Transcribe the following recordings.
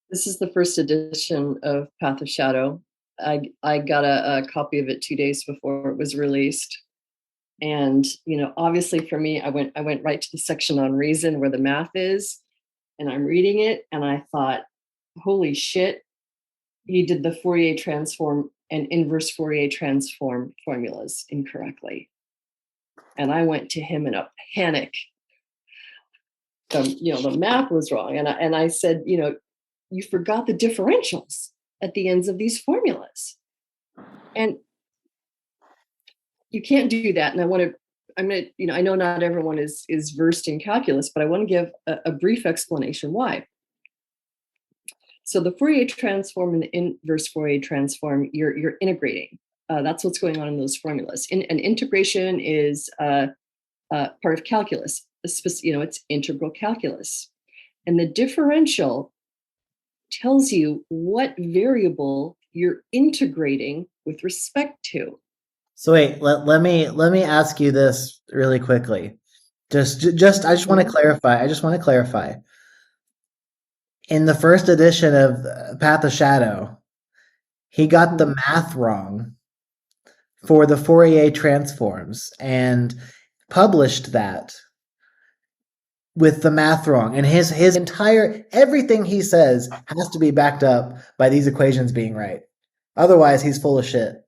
This is the first edition of Path of Shadow. I got a copy of it 2 days before it was released. And, obviously for me, I went right to the section on reason where the math is, and I'm reading it, and I thought, holy shit, he did the Fourier transform and inverse Fourier transform formulas incorrectly. And I went to him in a panic. The math was wrong. And I said, you forgot the differentials at the ends of these formulas. And you can't do that. And I know not everyone is versed in calculus, but I want to give a brief explanation why. So the Fourier transform and the inverse Fourier transform, you're integrating. That's what's going on in those formulas. An integration is part of calculus. It's integral calculus. And the differential tells you what variable you're integrating with respect to. So wait, let me ask you this really quickly. I just want to clarify. I just want to clarify. In the first edition of Path of Shadow, he got the math wrong for the Fourier transforms and published that with the math wrong. And his entire everything he says has to be backed up by these equations being right. Otherwise, he's full of shit.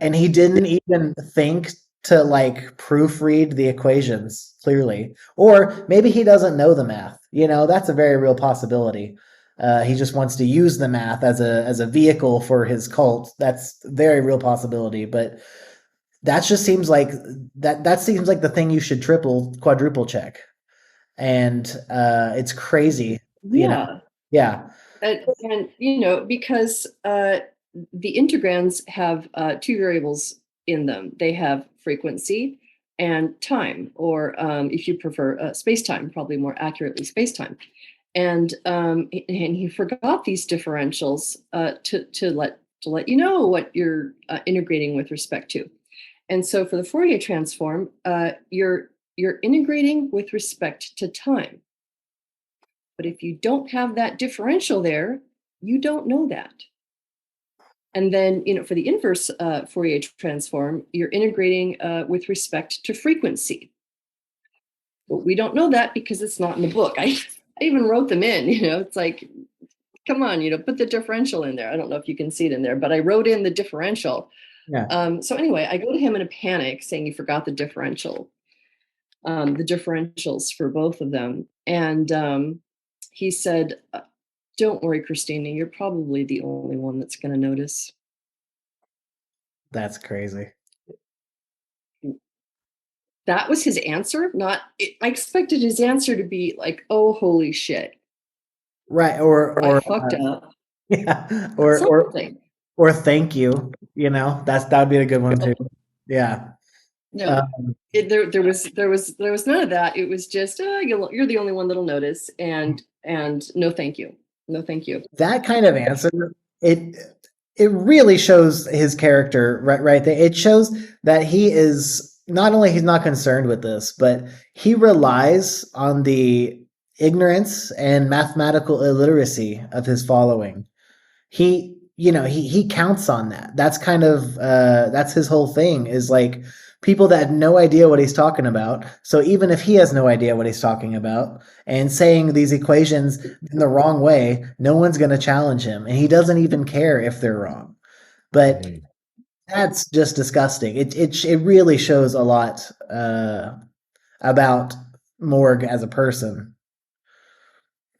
And he didn't even think to like proofread the equations clearly, or maybe he doesn't know the math. That's a very real possibility. He just wants to use the math as a vehicle for his cult. That's a very real possibility. But that just seems like that seems like the thing you should triple, quadruple check. And it's crazy. Yeah. Yeah. And because the integrands have two variables in them. They have frequency and time, or if you prefer space-time, probably more accurately space-time. And he forgot these differentials to let you know what you're integrating with respect to. And so for the Fourier transform, you're integrating with respect to time. But if you don't have that differential there, you don't know that. And then, for the inverse Fourier transform, you're integrating with respect to frequency. But we don't know that because it's not in the book. I even wrote them in, it's like, come on, put the differential in there. I don't know if you can see it in there, but I wrote in the differential. Yeah. So anyway, I go to him in a panic saying you forgot the differentials for both of them. And he said, don't worry, Christina, you're probably the only one that's going to notice. That's crazy. That was his answer. I expected his answer to be like, oh, holy shit. Right. Or I fucked up. yeah. Or thank you. That would be a good one too. Yeah. No, there was none of that. It was just, you're the only one that'll notice, and no, thank you, no, thank you. That kind of answer, it really shows his character right there. It shows that he is not only he's not concerned with this, but he relies on the ignorance and mathematical illiteracy of his following. He counts on that. That's kind of that's his whole thing, is like people that have no idea what he's talking about. So even if he has no idea what he's talking about and saying these equations in the wrong way, no one's going to challenge him, and he doesn't even care if they're wrong. But that's just disgusting. It really shows a lot about Morgue as a person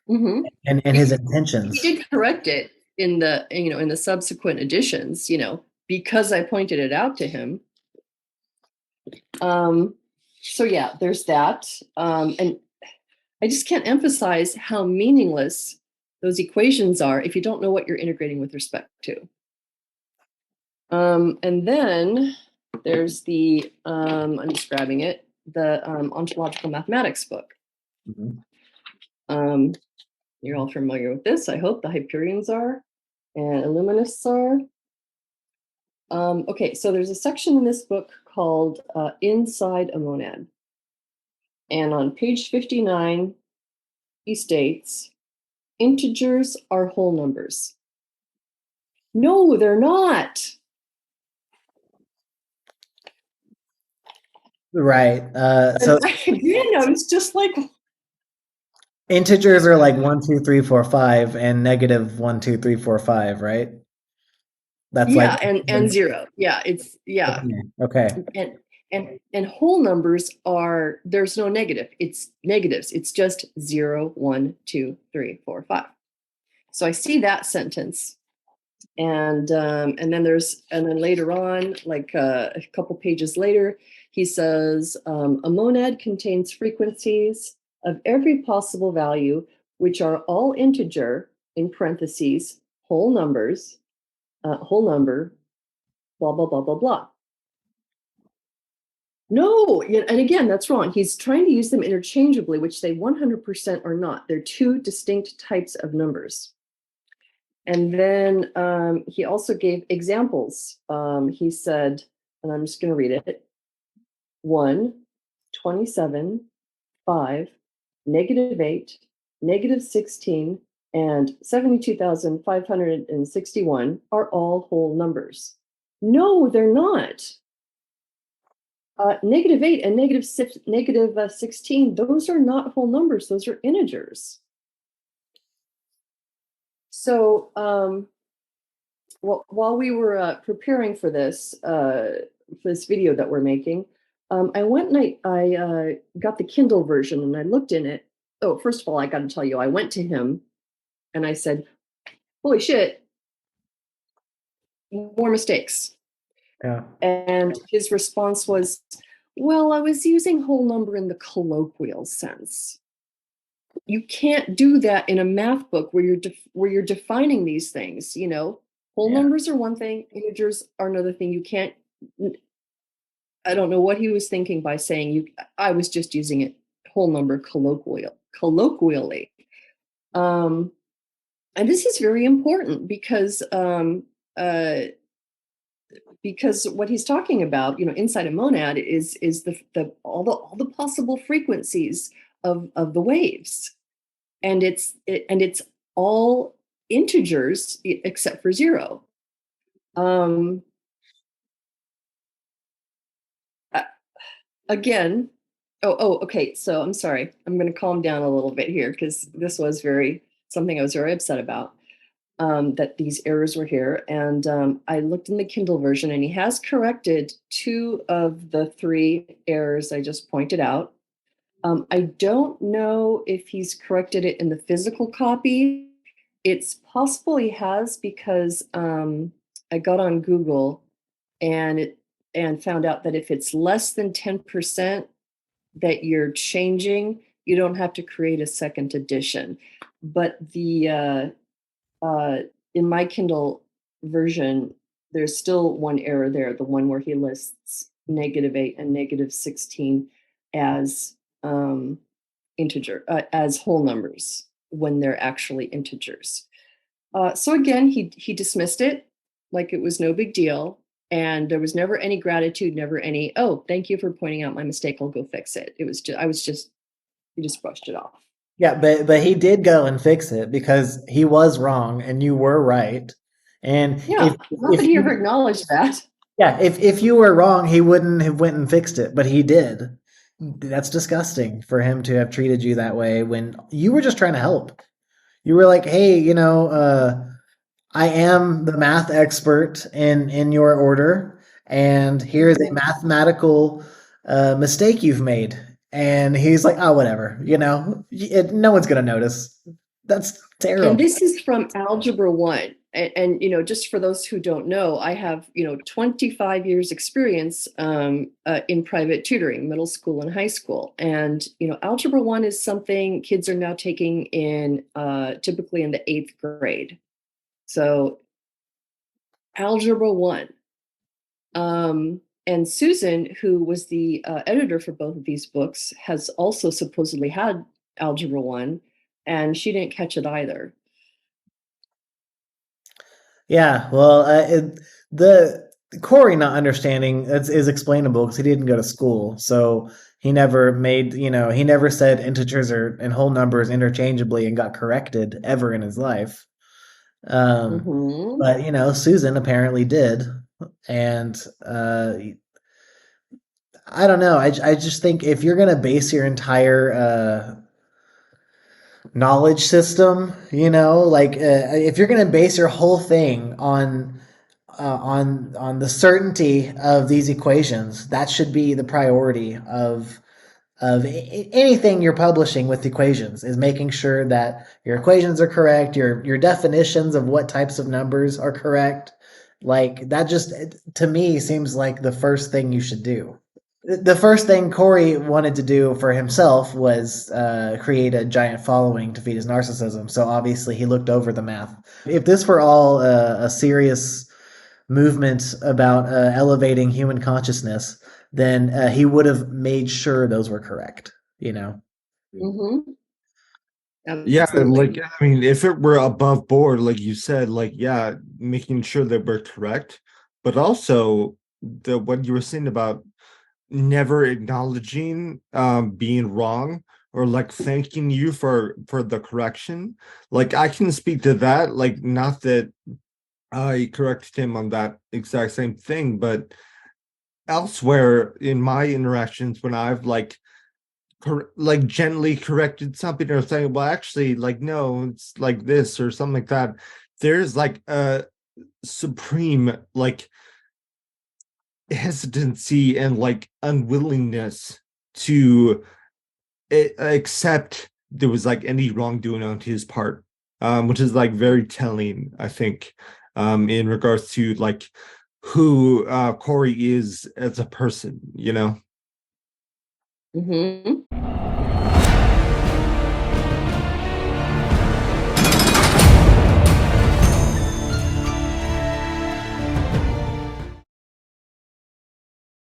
and his intentions. He did correct it in the subsequent editions, because I pointed it out to him. So yeah, there's that. And I just can't emphasize how meaningless those equations are if you don't know what you're integrating with respect to. And then there's the, I'm just grabbing it, the Ontological Mathematics book. Mm-hmm. You're all familiar with this, I hope. The Hyperians are, and Illuminists are. Okay, so there's a section in this book called Inside a Monad. And on page 59, he states, integers are whole numbers. No, they're not. Right. And So again, I was just like, integers are like 1, 2, 3, 4, 5, and negative 1, 2, 3, 4, 5, right? That's like yeah, and zero. Yeah, it's yeah. okay. Okay. And and whole numbers are, there's no negative. It's negatives. It's just 0, 1, 2, 3, 4, 5. So I see that sentence. And then later on, like a couple pages later, he says a monad contains frequencies of every possible value, which are all integer, in parentheses, whole numbers, whole number, blah blah blah blah blah. No, and again, that's wrong. He's trying to use them interchangeably, which they 100% are not. They're two distinct types of numbers. And then he also gave examples. He said, and I'm just going to read it: 1, 27, 5, -8, -16, and 72,561 are all whole numbers. No, they're not. -8 and -16, those are not whole numbers, those are integers. So while we were preparing for this video that we're making, I went and I got the Kindle version and I looked in it. Oh, first of all, I got to tell you, I went to him and I said, "Holy shit, more mistakes." Yeah. And his response was, "Well, I was using whole number in the colloquial sense. You can't do that in a math book where you're defining these things, you know. Whole Yeah. numbers are one thing, integers are another thing. You can't." I don't know what he was thinking by saying you. I was just using it whole number colloquially. Um, and this is very important because what he's talking about, you know, inside a monad is the all the possible frequencies of the waves, and it's all integers except for zero. Um, Again, okay. So I'm sorry. I'm going to calm down a little bit here because this was something I was very upset about. That these errors were here, and I looked in the Kindle version, and he has corrected 2 of the 3 errors I just pointed out. I don't know if he's corrected it in the physical copy. It's possible he has because I got on Google and found out that if it's less than 10% that you're changing, you don't have to create a second edition. But in my Kindle version, there's still one error there, the one where he lists -8 and -16 as as whole numbers when they're actually integers. So again, he dismissed it like it was no big deal, and there was never any gratitude, never any, "Oh, thank you for pointing out my mistake. I'll go fix it." It was just he just brushed it off. Yeah, but he did go and fix it because he was wrong and you were right. And Yeah, not that if he you ever acknowledged that. yeah, if you were wrong, he wouldn't have went and fixed it, but he did. That's disgusting for him to have treated you that way when you were just trying to help. You were like, "Hey, I am the math expert in your order, and here's a mathematical mistake you've made." And he's like, "Oh, whatever. No one's gonna notice." That's And terrible. this is from Algebra 1. And, just for those who don't know, I have 25 years experience in private tutoring, middle school and high school. And Algebra 1 is something kids are now taking in typically in the 8th grade. So Algebra 1. And Susan, who was the editor for both of these books, has also supposedly had Algebra 1, and she didn't catch it either. Yeah, well, the Corey not understanding is explainable because he didn't go to school, so He never made, he never said integers and whole numbers interchangeably and got corrected ever in his life. Um, Hmm. but Susan apparently did, and I don't know. I just think if you're gonna base your entire knowledge system, like if you're gonna base your whole thing on the certainty of these equations, that should be the priority of anything you're publishing with equations, is making sure that your equations are correct, your definitions of what types of numbers are correct. Like that just to me seems like the first thing you should do. The first thing Corey wanted to do for himself was create a giant following to feed his narcissism. So obviously he looked over the math. If this were all a serious movement about elevating human consciousness, then he would have made sure those were correct. Hmm. Yeah, like Absolutely. I mean, if it were above board, like you said, like yeah, making sure that we're correct, but also the what you were saying about never acknowledging being wrong or like thanking you for the correction. Like I can speak to that, like not that I corrected him on that exact same thing, but elsewhere in my interactions when I've like gently corrected something or saying, well, actually, like, no, it's like this or something like that. There's like a supreme like hesitancy and like unwillingness to accept there was like any wrongdoing on his part, which is like very telling, I think, in regards to like who Corey is as a person, Hmm.